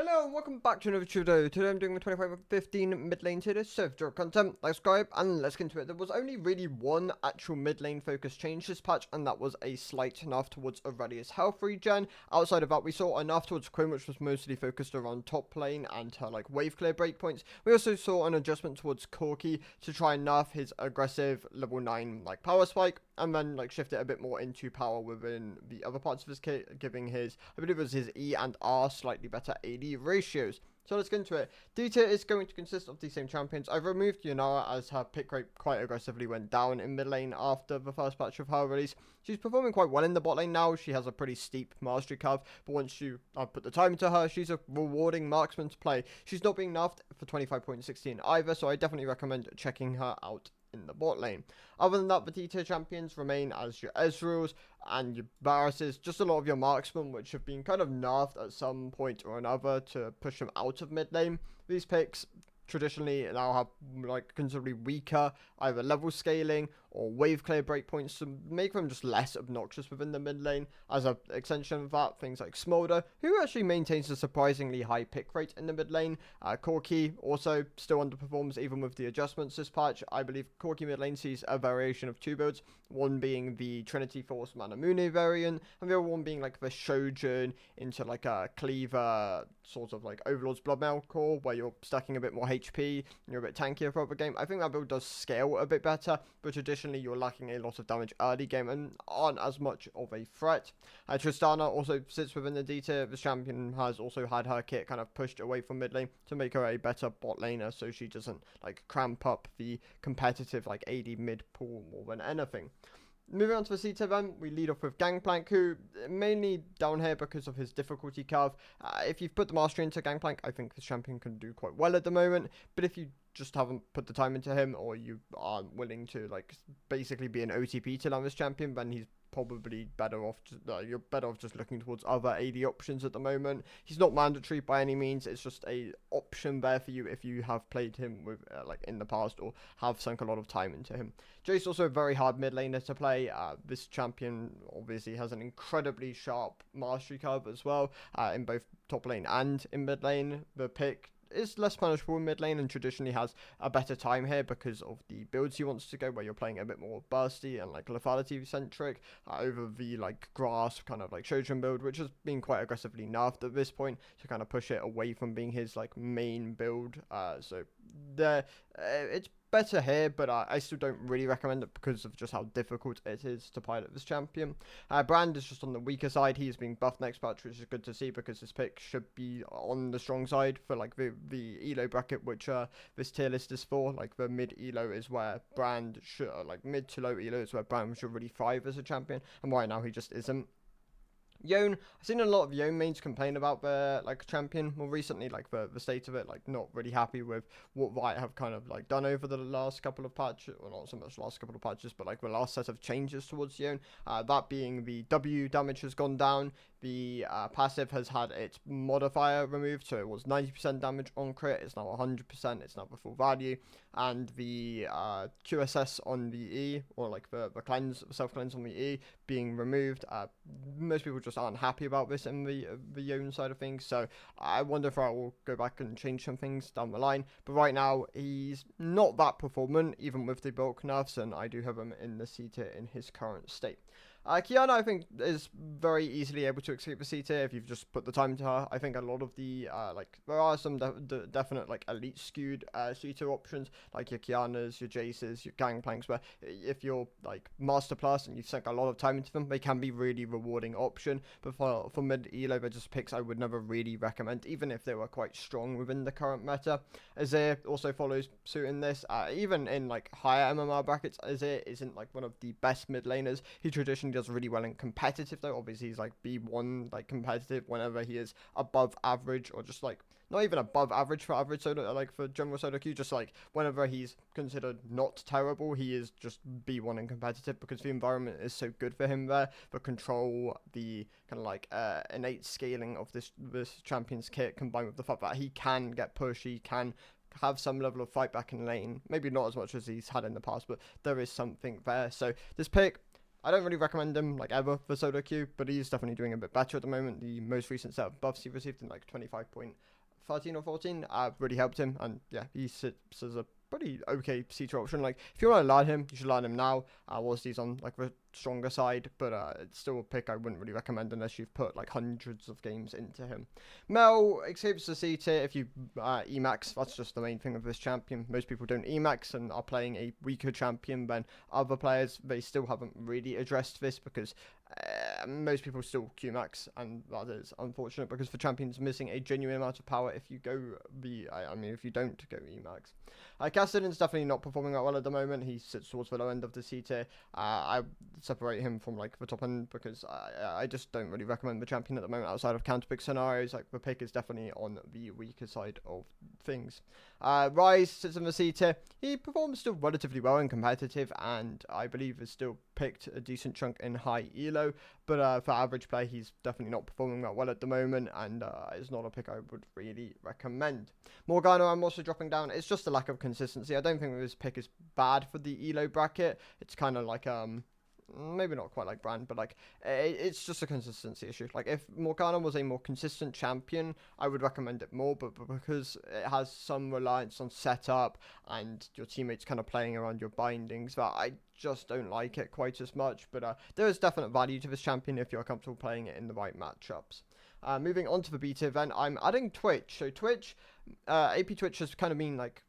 Hello and welcome back to another video. Today I'm doing the 25 of 15 mid lane tier list. So if you enjoy content, like, subscribe, and let's get into it. There was only really one actual mid lane focus change this patch, and that was a slight nerf towards Aurelia's health regen. Outside of that, we saw a nerf towards Quinn, which was mostly focused around top lane and her like wave clear breakpoints. We also saw an adjustment towards Corki to try and nerf his aggressive level 9 like power spike, and then like shift it a bit more into power within the other parts of his kit, giving his, I believe it was his E and R slightly better AD ratios. So let's get into it. D tier is going to consist of the same champions. I've removed Yunara as her pick rate quite aggressively went down in mid lane after the first patch of her release. She's performing quite well in the bot lane now. She has a pretty steep mastery curve, but once you put the time into her, she's a rewarding marksman to play. She's not being nerfed for 25.16 either, so I definitely recommend checking her out in the bot lane. Other than that, the D tier champions remain as your Ezreals and your Varus's, just a lot of your marksmen, which have been kind of nerfed at some point or another to push them out of mid lane. These picks traditionally now have like considerably weaker either level scaling or wave clear breakpoints to make them just less obnoxious within the mid lane. As an extension of that, things like Smolder, who actually maintains a surprisingly high pick rate in the mid lane. Corki also still underperforms even with the adjustments this patch. I believe Corki mid lane sees a variation of two builds, one being the Trinity Force Manamune variant, and the other one being like the Shojin into like a Cleaver sort of like Overlord's Bloodmail core, where you're stacking a bit more HP and you're a bit tankier throughout the game. I think that build does scale a bit better, but traditionally you're lacking a lot of damage early game and aren't as much of a threat. Tristana also sits within the D tier. This champion has also had her kit kind of pushed away from mid lane to make her a better bot laner, so she doesn't like cramp up the competitive like AD mid pool more than anything. Moving on to the C tier then, we lead off with Gangplank, who mainly down here because of his difficulty curve. If you've put the mastery into Gangplank, I think this champion can do quite well at the moment, but if you just haven't put the time into him, or you aren't willing to like basically be an OTP to learn this champion, then he's probably better off you're better off just looking towards other AD options at the moment. He's not mandatory by any means, it's just a option there for you if you have played him with like in the past or have sunk a lot of time into him. Jace also a very hard mid laner to play. This champion obviously has an incredibly sharp mastery curve as well, in both top lane and in mid lane. The pick is less punishable in mid lane and traditionally has a better time here because of the builds he wants to go, where you're playing a bit more bursty and like lethality centric over the like grass kind of like Shojin build, which has been quite aggressively nerfed at this point to kind of push it away from being his like main build. So there, it's better here, but I still don't really recommend it because of just how difficult it is to pilot this champion. Brand is just on the weaker side. He's being buffed next patch, which is good to see because this pick should be on the strong side for like the elo bracket, which this tier list is for. Like the mid elo is where Brand should, like mid to low elo is where Brand should really thrive as a champion, and right now he just isn't. Yone, I've seen a lot of Yone mains complain about their like champion more recently, like the state of it, like not really happy with what Riot have kind of like done over the last couple of patches, or not so much last couple of patches, but like the last set of changes towards Yone. That being the W damage has gone down, the passive has had its modifier removed, so it was 90% damage on crit, it's now 100%, it's now the full value, and the QSS on the E, or like the cleanse, self-cleanse on the E being removed. Most people just aren't happy about this in the Yone side of things, so I wonder if I will go back and change some things down the line, but right now he's not that performant, even with the bulk nerfs, and I do have him in the C tier in his current state. Kiana, I think, is very easily able to escape the C tier if you've just put the time to her. I think a lot of the, like, there are some definite, like, elite skewed C tier options, like your Kianas, your Jaces, your Gangplanks, where if you're, like, Master Plus and you've sunk a lot of time into them, they can be really rewarding option. But for mid-elo, they're just picks I would never really recommend, even if they were quite strong within the current meta. Azir also follows suit in this. Even in, like, higher MMR brackets, Azir isn't, like, one of the best mid laners. He traditionally does really well in competitive though. Obviously he's like B1 like competitive whenever he is above average, or just like not even above average for average solo, like for general solo queue, just like whenever he's considered not terrible, he is just B1 in competitive because the environment is so good for him there. The control, the kind of like innate scaling of this champion's kit, combined with the fact that he can get pushed, he can have some level of fight back in lane, maybe not as much as he's had in the past, but there is something there. So this pick, I don't really recommend him like ever for solo queue, but he's definitely doing a bit better at the moment. The most recent set of buffs he received in like 25.13 or 14 really helped him, and yeah, he sits as a pretty okay C2 option. Like, if you want to learn him, you should learn him now. Whilst he's on like the stronger side, but it's still a pick I wouldn't really recommend unless you've put like hundreds of games into him. Mel escapes the C tier if you Emax. That's just the main thing of this champion. Most people don't Emax and are playing a weaker champion than other players. They still haven't really addressed this because most people still Qmax, and that is unfortunate because the champion's missing a genuine amount of power if you go if you don't go Emax. Cassidy's definitely not performing that well at the moment. He sits towards the low end of the C tier. I separate him from like the top end because I just don't really recommend the champion at the moment outside of counter pick scenarios. Like, the pick is definitely on the weaker side of things. Rise sits in the C tier. He performs still relatively well in competitive, and I believe is still picked a decent chunk in high elo, but for average play he's definitely not performing that well at the moment, and it's not a pick I would really recommend. Morgana I'm also dropping down. It's just a lack of consistency. I don't think this pick is bad for the elo bracket. It's kind of like maybe not quite like Brand, but like it's just a consistency issue. Like, if Morgana was a more consistent champion, I would recommend it more, but because it has some reliance on setup and your teammates kind of playing around your bindings, that I just don't like it quite as much. But there is definite value to this champion if you're comfortable playing it in the right matchups. Moving on to the beta event, I'm adding Twitch. So Twitch, AP Twitch has kind of been like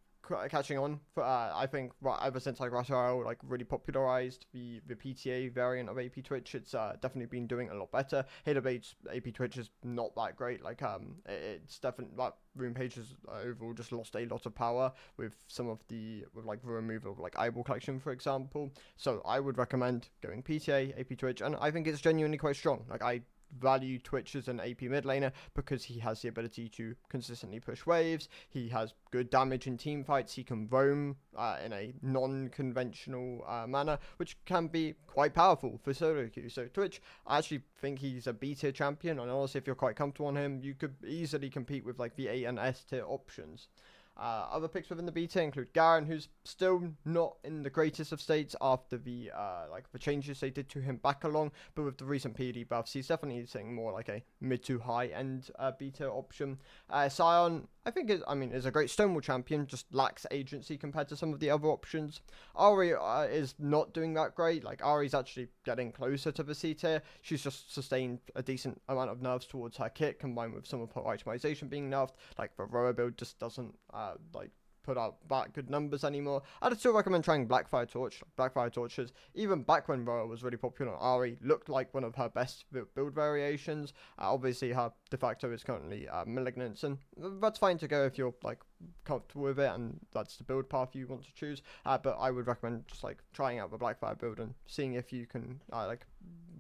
catching on for I think ever since like Rattle like really popularized the PTA variant of AP Twitch. It's definitely been doing a lot better. Halo Blade's AP Twitch is not that great. Like it's definitely like Rune Page has overall just lost a lot of power with some of the like the removal of like eyeball collection, for example. So I would recommend going PTA AP Twitch, and I think it's genuinely quite strong. Like, I value Twitch as an AP mid laner because he has the ability to consistently push waves. He has good damage in team fights. He can roam in a non-conventional manner, which can be quite powerful for solo queue. So Twitch, I actually think he's a B tier champion, and honestly, if you're quite comfortable on him, you could easily compete with like the A and S tier options. Other picks within the beta include Garen, who's still not in the greatest of states after the the changes they did to him back along, but with the recent PD buffs, he's definitely seeing more like a mid to high end beta option. Sion, I think is a great Stonewall champion, just lacks agency compared to some of the other options. Ari is not doing that great. Like, Ari's actually getting closer to the C tier. She's just sustained a decent amount of nerfs towards her kit, combined with some of her itemization being nerfed. Like, the Roa build just doesn't put out that good numbers anymore. I'd still recommend trying Blackfire Torch. Blackfire Torches, even back when Roa was really popular on Ari, looked like one of her best build variations. Obviously, her de facto is currently Malignance, and that's fine to go if you're like comfortable with it and that's the build path you want to choose. But I would recommend just like trying out the Blackfire build and seeing if you can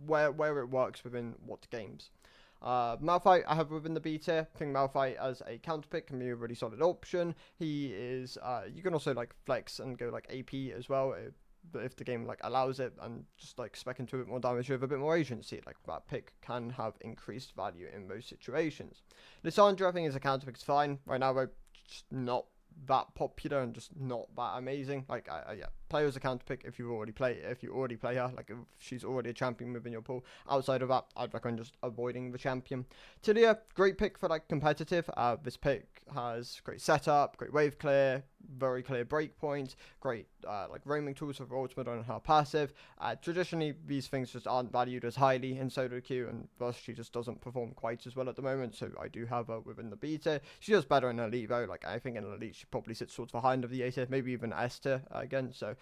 where it works within what games. Malphite I have within the beta. I think Malphite as a counter pick can be a really solid option. He is you can also like flex and go like AP as well if the game like allows it, and just like spec into a bit more damage with a bit more agency. Like, that pick can have increased value in most situations. Lissandra I think is a counter pick, it's fine. Right now we're just not that popular and just not that amazing. Like, yeah, play her as a counter pick if you already play her. Like, if she's already a champion within your pool. Outside of that, I'd recommend just avoiding the champion. Tilia, great pick for like competitive. This pick has great setup, great wave clear, very clear breakpoint, great like roaming tools for ultimate on her passive. Traditionally, these things just aren't valued as highly in solo queue, and thus she just doesn't perform quite as well at the moment. So I do have her within the beta. She does better in elite though. Like, I think in elite she probably sits sort of behind of the A tier, maybe even S tier again. So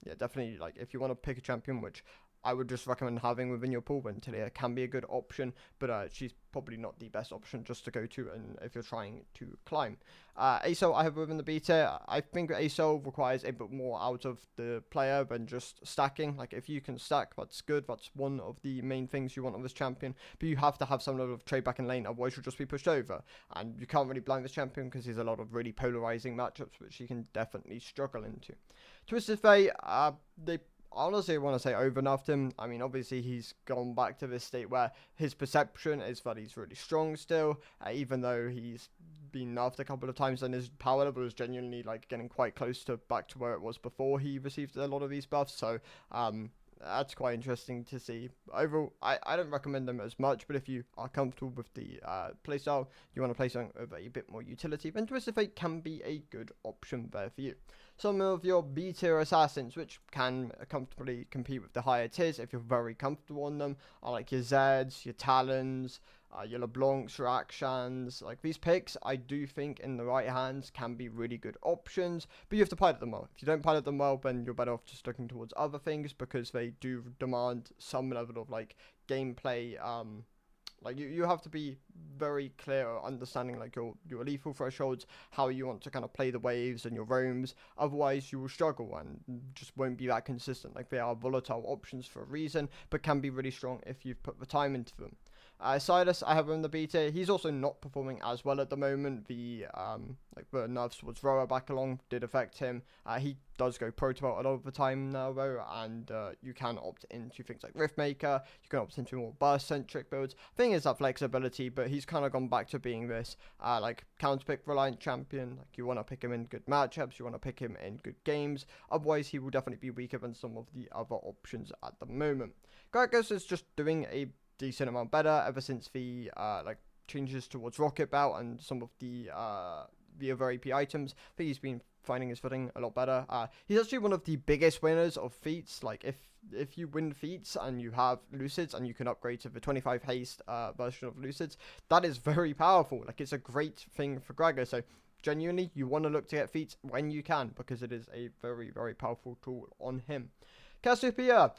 yeah, definitely, like, if you want to pick a champion, which I would just recommend having within your pool, then Tilia can be a good option, but she's probably not the best option just to go to, and if you're trying to climb. ASO I have within the beta. I think ASO requires a bit more out of the player than just stacking. Like, if you can stack, that's good. That's one of the main things you want of this champion, but you have to have some level of trade back in lane, otherwise you'll just be pushed over, and you can't really blind this champion because there's a lot of really polarizing matchups which he can definitely struggle into. Twisted Fate, they honestly, I want to say overnuffed him. I mean, obviously he's gone back to this state where his perception is that he's really strong still, even though he's been nerfed a couple of times, and his power level is genuinely like getting quite close to back to where it was before he received a lot of these buffs. So That's quite interesting to see. Overall, I don't recommend them as much, but if you are comfortable with the playstyle, you want to play something with a bit more utility, then Twisted Fate can be a good option there for you. Some of your B tier assassins, which can comfortably compete with the higher tiers if you're very comfortable on them, are like your Zeds, your Talons, your LeBlancs, your Akshans. Like these picks, I do think in the right hands can be really good options, but you have to pilot them well. If you don't pilot them well, then you're better off just looking towards other things because they do demand some level of like gameplay. Like you have to be very clear understanding like your lethal thresholds, how you want to kind of play the waves and your roams. Otherwise, you will struggle and just won't be that consistent. Like they are volatile options for a reason, but can be really strong if you've put the time into them. Silas, I have him in the B tier. He's also not performing as well at the moment. The nerfs towards Roa back along did affect him. He does go protobot a lot of the time now though, and you can opt into things like Riftmaker. You can opt into more burst centric builds. Thing is that flexibility, but he's kind of gone back to being this like counter pick reliant champion. Like you want to pick him in good matchups, you want to pick him in good games. Otherwise, he will definitely be weaker than some of the other options at the moment. Gragas is just doing a decent amount better ever since the like changes towards Rocket Bout and some of the other AP items. I think he's been finding his footing a lot better. He's actually one of the biggest winners of feats. Like if you win feats and you have Lucids and you can upgrade to the 25 haste version of Lucids, that is very powerful. Like it's a great thing for Gregor. So genuinely, you want to look to get feats when you can because it is a very, very powerful tool on him. Cassiopeia,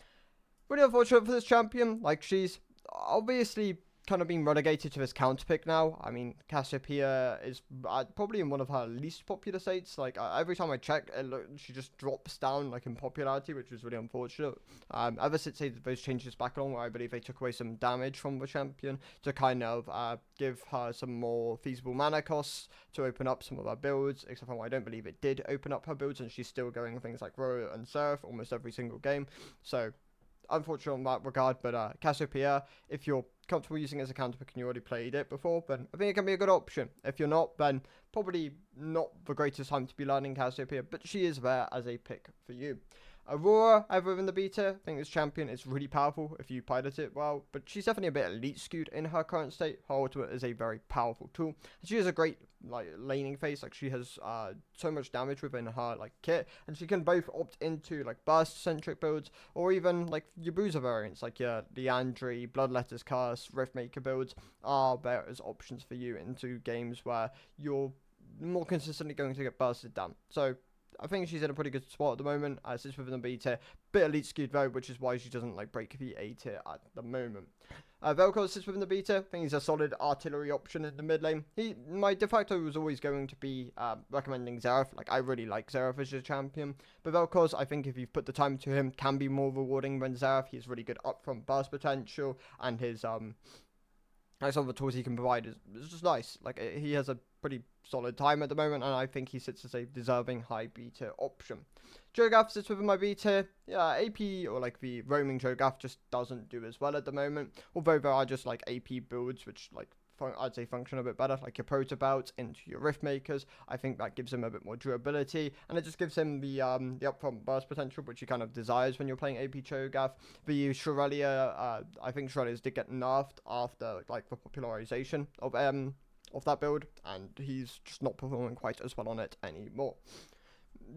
really unfortunate for this champion. Like she's obviously kind of being relegated to this counter pick now. I mean, Cassiopeia is probably in one of her least popular states. Like every time I check, she just drops down like in popularity, which is really unfortunate. Ever since those changes back along, where I believe they took away some damage from the champion to kind of give her some more feasible mana costs to open up some of her builds. Except for I don't believe it did open up her builds, and she's still going things like Royal and Surf almost every single game. So unfortunate in that regard, but Cassiopeia, if you're comfortable using it as a counter pick and you already played it before, then I think it can be a good option. If you're not, then probably not the greatest time to be learning Cassiopeia, but she is there as a pick for you. Aurora, ever in the beta, I think this champion is really powerful if you pilot it well, but she's definitely a bit elite skewed in her current state. Her ultimate is a very powerful tool. She has a great like laning phase, like she has so much damage within her like kit, and she can both opt into like burst centric builds or even like your Bruiser variants, like your Leandri, Bloodletter's Curse, Riftmaker builds are there as options for you into games where you're more consistently going to get bursted down. So I think she's in a pretty good spot at the moment. Sits within the B tier, bit elite skewed though, which is why she doesn't like break the A tier at the moment. Velcro sits within the B tier. I think he's a solid artillery option in the mid lane. My de facto was always going to be recommending Xerath. Like I really like Xerath as your champion, but Velcro's, I think if you've put the time to him, can be more rewarding than Xerath. He's really good upfront burst potential, and his like some of the tools he can provide is just nice. Like he has a pretty solid time at the moment, and I think he sits as a deserving high B tier option. Jogath sits within my B tier. Yeah, AP or like the roaming Jogath just doesn't do as well at the moment. Although there are just like AP builds which like I'd say function a bit better, like your Protobelt into your Rift Makers. I think that gives him a bit more durability, and it just gives him the upfront burst potential, which he kind of desires when you're playing AP Cho'Gath. The Shrelia, I think Shrelia's did get nerfed after like the popularization of that build, and he's just not performing quite as well on it anymore.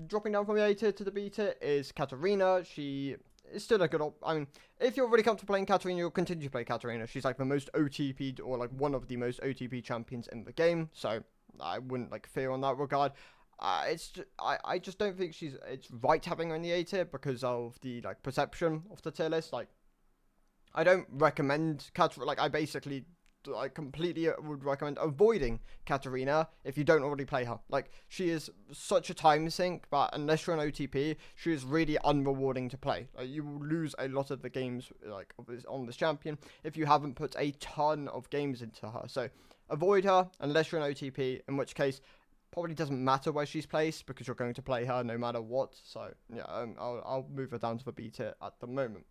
Dropping down from the A tier to the B tier is Katarina. She is still a good I mean, if you're really comfortable playing Katarina, you'll continue to play Katarina. She's like the most OTP'd, or like one of the most OTP champions in the game, so I wouldn't like fear on that regard. I just don't think it's right having her in the A tier because of the like perception of the tier list. Like I don't recommend Katarina. Like I basically completely would recommend avoiding Katarina if you don't already play her. Like she is such a time sink, but unless you're an OTP, she is really unrewarding to play. You will lose a lot of the games like on this champion if you haven't put a ton of games into her. So avoid her unless you're an OTP, in which case probably doesn't matter where she's placed because you're going to play her no matter what. So yeah, I'll move her down to the B tier at the moment.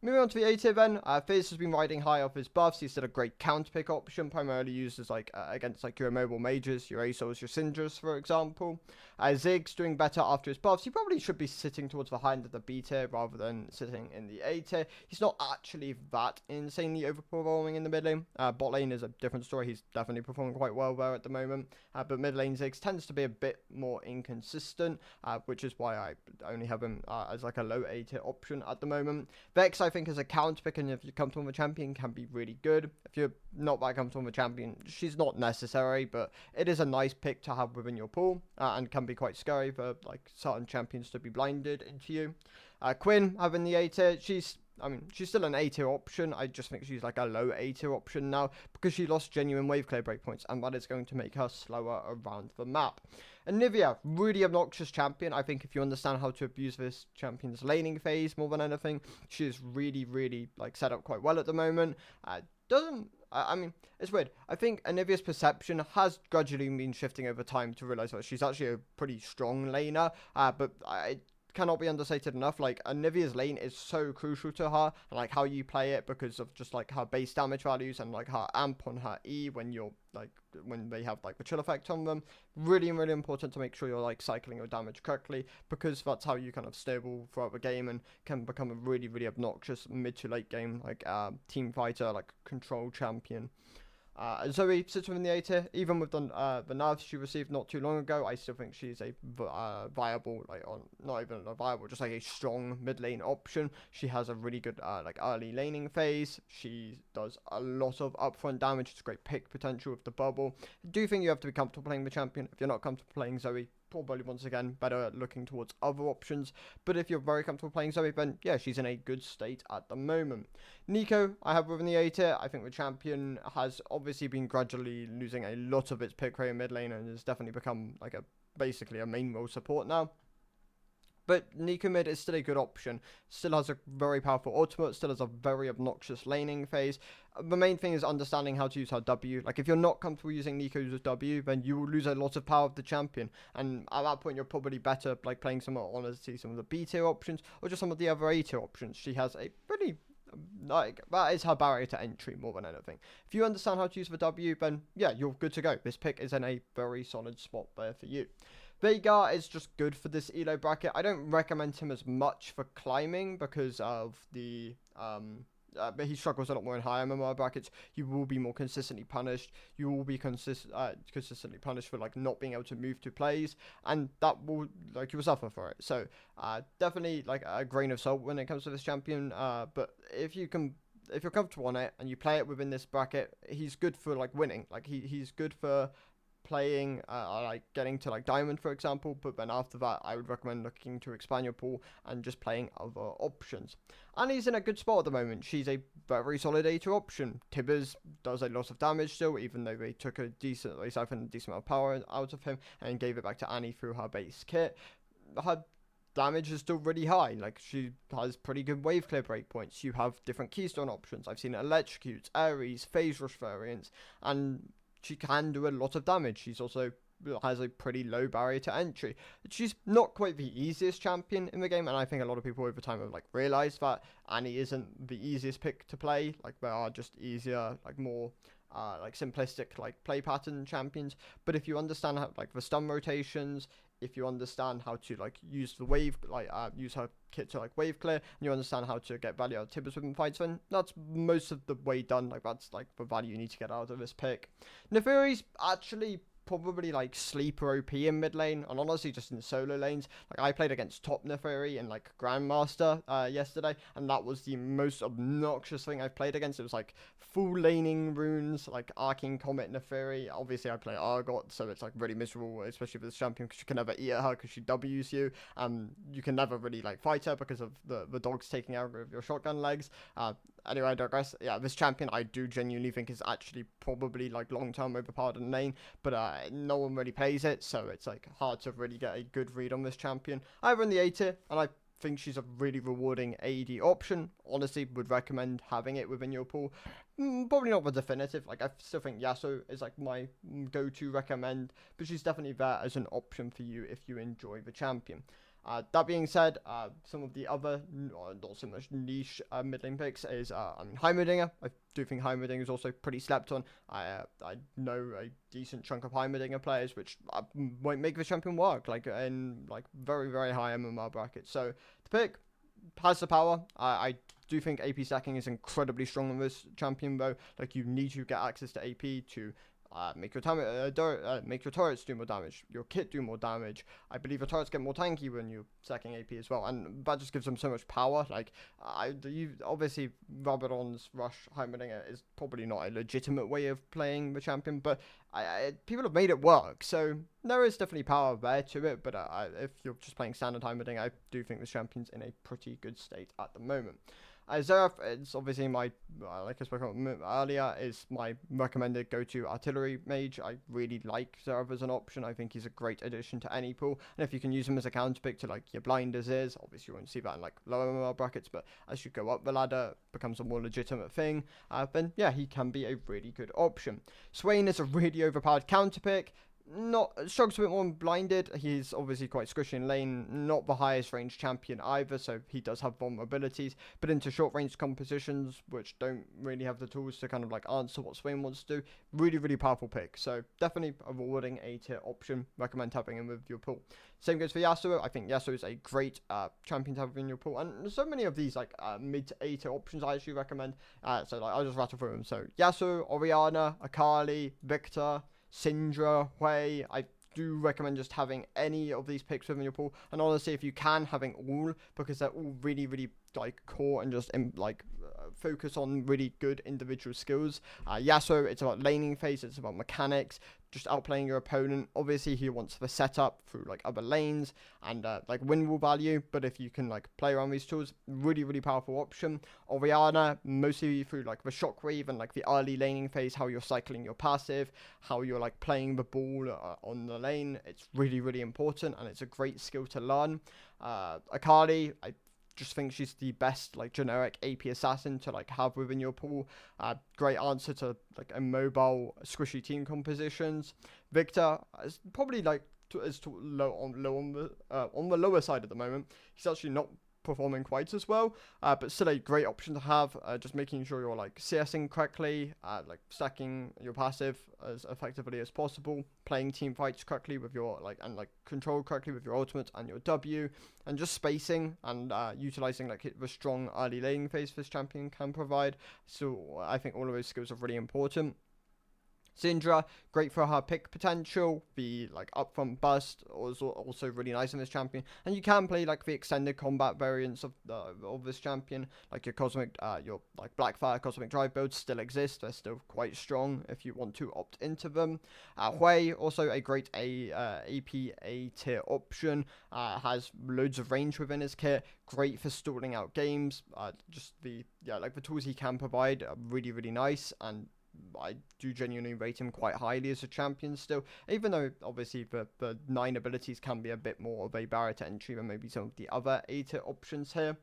Moving on to the A tier then, Fizz has been riding high off his buffs. He's still a great counter pick option, primarily used as like against like your immobile mages, your ASOs, your Syndras, for example. Zig's doing better after his buffs. He probably should be sitting towards the high end of the B tier rather than sitting in the A tier. He's not actually that insanely overperforming in the mid lane. Bot lane is a different story. He's definitely performing quite well there at the moment. But mid lane Ziggs tends to be a bit more inconsistent, which is why I only have him as like a low A tier option at the moment. Vex, I think, is a counter pick, and if you're comfortable with a champion, can be really good. If you're not that comfortable with a champion, she's not necessary, but it is a nice pick to have within your pool, and can be quite scary for like certain champions to be blinded into you. Quinn, having the A tier, she's still an A tier option. I just think she's like a low A tier option now because she lost genuine wave clear breakpoints, and that is going to make her slower around the map. And Nivea, really obnoxious champion. I think if you understand how to abuse this champion's laning phase more than anything, she is really, really like set up quite well at the moment. It's weird. I think Anivia's perception has gradually been shifting over time to realize that she's actually a pretty strong laner, but I cannot be understated enough. Like, Anivia's lane is so crucial to her, and like how you play it, because of just like her base damage values and like her amp on her E when you're like when they have like the chill effect on them. Really, really important to make sure you're like cycling your damage correctly, because that's how you kind of stable throughout the game and can become a really, really obnoxious mid to late game like team fighter, like control champion. Zoe sits within the A tier. Even with the nerfs she received not too long ago, I still think she's a viable, like, not even a viable, just like a strong mid lane option. She has a really good like early laning phase. She does a lot of upfront damage. It's a great pick potential with the bubble. I do think you have to be comfortable playing the champion. If you're not comfortable playing Zoe, probably once again better looking towards other options. But if you're very comfortable playing Zoe, then yeah, she's in a good state at the moment. Nico, I have within the A tier. I think the champion has obviously been gradually losing a lot of its pick rate in mid lane, and has definitely become like basically a main role support now. But Nico mid is still a good option. Still has a very powerful ultimate. Still has a very obnoxious laning phase. The main thing is understanding how to use her W. Like, if you're not comfortable using Nico's W, then you will lose a lot of power of the champion. And at that point, you're probably better like playing some of, honestly, some of the B tier options, or just some of the other A tier options. She has a pretty, like, that is her barrier to entry more than anything. If you understand how to use the W, then yeah, you're good to go. This pick is in a very solid spot there for you. Veigar is just good for this elo bracket. I don't recommend him as much for climbing because of the but he struggles a lot more in higher MMR brackets. You will be more consistently punished. You will be consistently punished for like not being able to move to plays, and that will, like, you will suffer for it. So definitely like a grain of salt when it comes to this champion. But if you're comfortable on it and you play it within this bracket, he's good for like winning. Like he's good for playing like getting to like diamond, for example. But then after that, I would recommend looking to expand your pool and just playing other options. And he's in a good spot at the moment. She's a very solid A2 option. Tibbers does a lot of damage still, even though they siphoned a decent amount of power out of him and gave it back to Annie through her base kit. Her damage is still really high. Like, she has pretty good wave clear breakpoints. You have different keystone options. I've seen electrocutes, Ares, phase rush variants, and she can do a lot of damage. She's also has a pretty low barrier to entry. She's not quite the easiest champion in the game, and I think a lot of people over time have like realized that Annie isn't the easiest pick to play. Like, there are just easier, like more like simplistic like play pattern champions. But if you understand how like the stun rotations, if you understand how to like use the wave, like use her kit to like wave clear, and you understand how to get value out of Tibbers within fights, then that's most of the way done. Like, that's like the value you need to get out of this pick. Neferi's actually probably like sleeper OP in mid lane, and honestly just in solo lanes. Like, I played against top Neferi in like Grandmaster yesterday, and that was the most obnoxious thing I've played against. It was like full laning runes, like Arcane Comet Neferi. Obviously I play Argot, so it's like really miserable, especially for this champion, because you can never eat at her because she W's you. You can never really like fight her because of the dogs taking out of your shotgun legs. Anyway, I digress. Yeah, this champion I do genuinely think is actually probably like long-term overpowered in lane, but no one really plays it, so it's like hard to really get a good read on this champion. I run the A tier, and I think she's a really rewarding AD option. Honestly, would recommend having it within your pool. Probably not the definitive. Like, I still think Yasuo is like my go-to recommend, but she's definitely there as an option for you if you enjoy the champion. That being said, some of the other, not so much niche mid lane picks is, Heimerdinger. I do think Heimerdinger is also pretty slept on. I know a decent chunk of Heimerdinger players which might make the champion work, like in like very, very high MMR brackets. So the pick has the power. I do think AP stacking is incredibly strong on this champion, though. Like, you need to get access to AP to make your turrets do more damage, your kit do more damage. I believe your turrets get more tanky when you're stacking AP as well, and that just gives them so much power. Like, obviously Rabadon's Rush Heimerdinger is probably not a legitimate way of playing the champion, but people have made it work, so there is definitely power there to it. But if you're just playing standard Heimerdinger, I do think the champion's in a pretty good state at the moment. Xerath, it's obviously my, like I spoke about earlier, is my recommended go-to artillery mage. I really like Xerath as an option. I think he's a great addition to any pool. And if you can use him as a counter pick to like your blinders is, obviously you won't see that in like lower MMR brackets, but as you go up the ladder, it becomes a more legitimate thing. Then yeah, he can be a really good option. Swain is a really overpowered counter pick. Not struggles a bit more blinded. He's obviously quite squishy in lane, not the highest range champion either, so he does have vulnerabilities, but into short range compositions which don't really have the tools to kind of like answer what Swain wants to do. Really powerful pick, so definitely a rewarding A tier option. Recommend having him with your pool. Same goes for Yasuo. I think Yasuo is a great champion to have in your pool, and so many of these like mid to A tier options I actually recommend. So like, I'll just rattle through them. So Yasuo, Orianna, Akali, Victor, Syndra, Hui. I do recommend just having any of these picks within your pool, and honestly, if you can, having all, because they're all really like core and just focus on really good individual skills. Yasuo, it's about laning phase, it's about mechanics, just outplaying your opponent. Obviously, he wants the setup through like other lanes and like win value, but if you can like play around these tools, really powerful option. Orianna, mostly through like the shockwave and like the early laning phase, how you're cycling your passive, how you're like playing the ball on the lane. It's really important, and it's a great skill to learn. Akali, I just think she's the best like generic AP assassin to like have within your pool. Great answer to like immobile squishy team compositions. Victor is probably like low on the lower side at the moment. He's actually not performing quite as well, but still a great option to have. Just making sure you're like CSing correctly, like stacking your passive as effectively as possible, playing team fights correctly with your control correctly with your ultimate and your W, and just spacing and utilizing like the strong early laning phase this champion can provide. So I think all of those skills are really important. Syndra, great for her pick potential. The like upfront burst was also really nice in this champion, and you can play like the extended combat variants of this champion, like your cosmic, your like Blackfire cosmic drive builds still exist. They're still quite strong if you want to opt into them. Hui, also a great AP A tier option. Has loads of range within his kit. Great for stalling out games. Just the tools he can provide are really nice, and I do genuinely rate him quite highly as a champion still, even though obviously the 9 abilities can be a bit more of a barrier to entry than maybe some of the other A tier options here.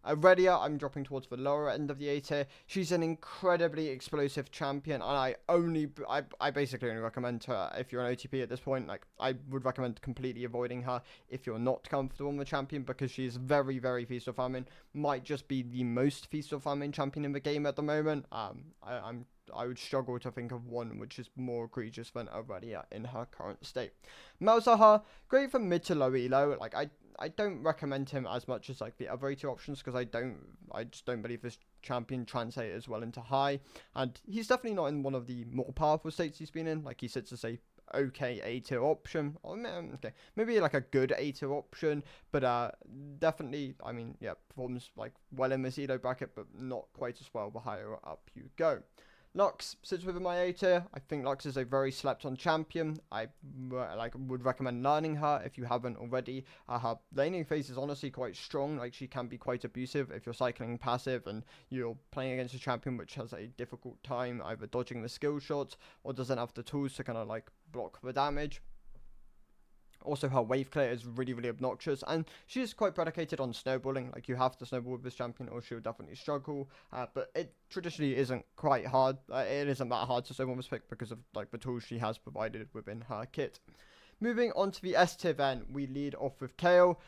Redia, I'm dropping towards the lower end of the A tier. She's an incredibly explosive champion, and I basically only recommend her if you're an OTP at this point. Like, I would recommend completely avoiding her if you're not comfortable on the champion, because she's very feast or famine. Might just be the most feast or famine champion in the game at the moment. I would struggle to think of one which is more egregious than Aurelia in her current state. Malzahar, great for mid to low elo. Like, I don't recommend him as much as like the other 2 options, because I just don't believe this champion translates as well into high, and he's definitely not in one of the more powerful states he's been in. Like, he sits as a okay A tier option, or okay, maybe like a good A tier option, but definitely, I mean, yeah, performs like well in this elo bracket, but not quite as well the higher up you go. Lux sits within my A tier. I think Lux is a very slept-on champion. I would recommend learning her if you haven't already. Her laning phase is honestly quite strong. Like, she can be quite abusive if you're cycling passive and you're playing against a champion which has a difficult time either dodging the skill shots or doesn't have the tools to kind of like block the damage. Also, her wave clear is really obnoxious, and she is quite predicated on snowballing. Like, you have to snowball with this champion or she'll definitely struggle, but it traditionally isn't quite hard. It isn't that hard to snowball this pick because of like the tools she has provided within her kit. Moving on to the S tier then, we lead off with Kale.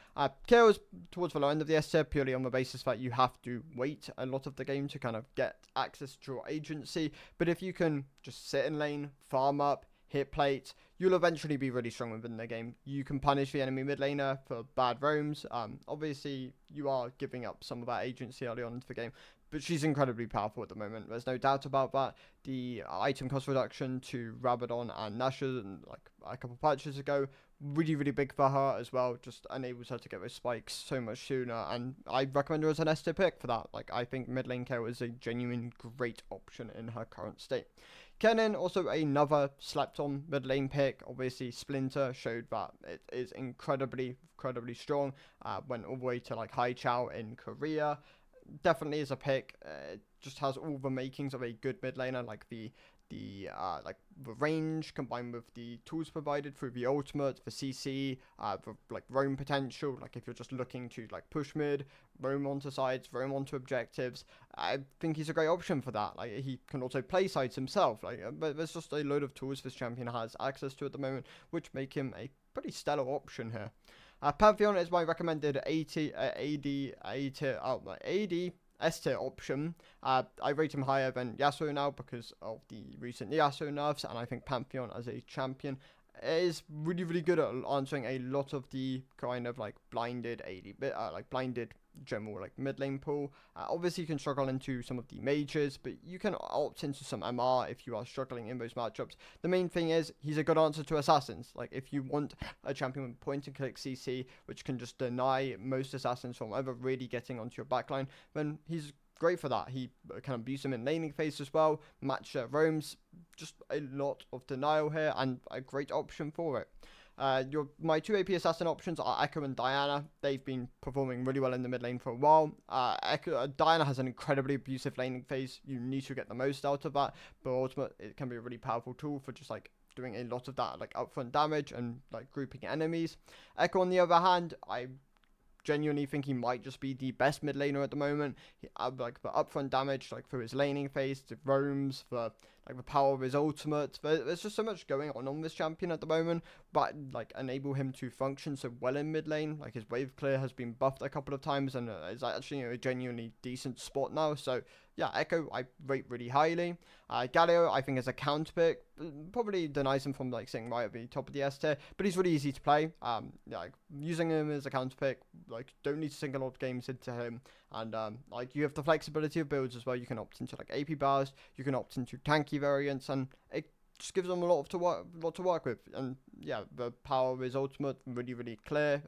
Kale is towards the low end of the S tier purely on the basis that you have to wait a lot of the game to kind of get access to your agency. But if you can just sit in lane, farm up, hit plate, you'll eventually be really strong within the game. You can punish the enemy mid laner for bad roams. Obviously, you are giving up some of that agency early on into the game, but she's incredibly powerful at the moment. There's no doubt about that. The item cost reduction to Rabadon and Nashor, like a couple patches ago, really, really big for her as well. Just enables her to get those spikes so much sooner, and I recommend her as an S tier pick for that. Like, I think mid lane Kale is a genuine great option in her current state. Kennen, also another slept on mid lane pick. Obviously, Splinter showed that it is incredibly strong. Went all the way to like High Chow in Korea. Definitely is a pick. It just has all the makings of a good mid laner, like the range combined with the tools provided through the ultimate, the CC, the like roam potential. Like if you're just looking to like push mid, roam onto sides, roam onto objectives, I think he's a great option for that. Like he can also play sides himself. Like but there's just a load of tools this champion has access to at the moment, which make him a pretty stellar option here. Pantheon is my recommended AD S tier option. I rate him higher than Yasuo now because of the recent Yasuo nerfs, and I think Pantheon as a champion is really good at answering a lot of the kind of like blinded blinded general like mid lane pool. Obviously you can struggle into some of the mages, but you can opt into some MR if you are struggling in those matchups. The main thing is he's a good answer to assassins. Like if you want a champion with point and click CC which can just deny most assassins from ever really getting onto your backline, then he's great for that. He can abuse them in laning phase as well, match roams, just a lot of denial here and a great option for it. My two AP assassin options are Echo and Diana. They've been performing really well in the mid lane for a while. Diana has an incredibly abusive laning phase. You need to get the most out of that, but ultimately it can be a really powerful tool for just like doing a lot of that like upfront damage and like grouping enemies. Echo on the other hand, I genuinely think he might just be the best mid laner at the moment. Like for upfront damage, like for his laning phase, the roams, for like the power of his ultimate. There's just so much going on this champion at the moment, but like enable him to function so well in mid lane. Like his wave clear has been buffed a couple of times and is actually a genuinely decent spot now. So yeah, Echo I rate really highly. Galio I think is a counter pick. Probably denies him from like sitting right at the top of the S tier, but he's really easy to play. Like using him as a counter pick, like don't need to sink a lot of games into him, and like you have the flexibility of builds as well. You can opt into like AP bars, you can opt into tanky variants, and it just gives them a lot to work with. And yeah, the power of his ultimate really clear.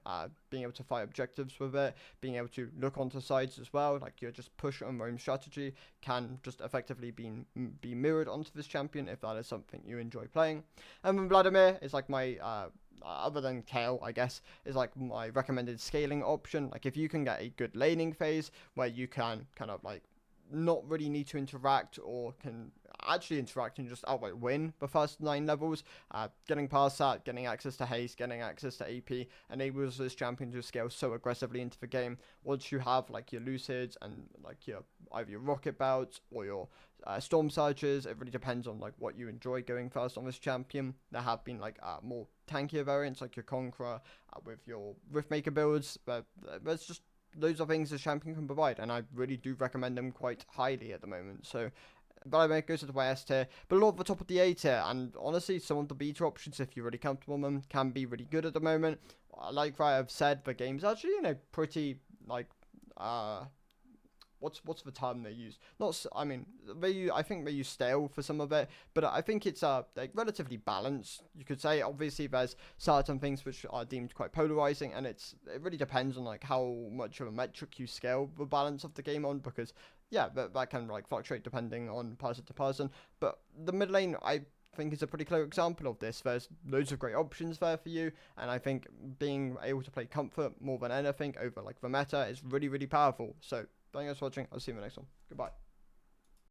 Being able to fight objectives with it, being able to look onto sides as well, like your just push and roam strategy can just effectively be mirrored onto this champion if that is something you enjoy playing. And then Vladimir is like my other than Kale, I guess, is like my recommended scaling option. Like if you can get a good laning phase where you can kind of like not really need to interact or can actually interact and just outright win the first 9 levels, getting past that, getting access to haste, getting access to AP enables this champion to scale so aggressively into the game. Once you have like your Lucids and like your either your Rocket Belts or your Storm Surges, it really depends on like what you enjoy going first on this champion. There have been like more tankier variants like your Conqueror with your Riftmaker builds, but there's just loads of things this champion can provide, and I really do recommend them quite highly at the moment. So Vladimir goes to the S tier, but a lot of the top of the A tier, and honestly some of the B tier options, if you're really comfortable with them, can be really good at the moment. Like I've said, the game's actually pretty like what's the term they use? I think they use stale for some of it, but I think it's like relatively balanced. You could say obviously there's certain things which are deemed quite polarizing, and it really depends on like how much of a metric you scale the balance of the game on, because yeah, that can like fluctuate depending on person to person. But the mid lane, I think, is a pretty clear example of this. There's loads of great options there for you, and I think being able to play comfort more than anything over like the meta is really powerful. So thank you guys for watching. I'll see you in the next one. Goodbye.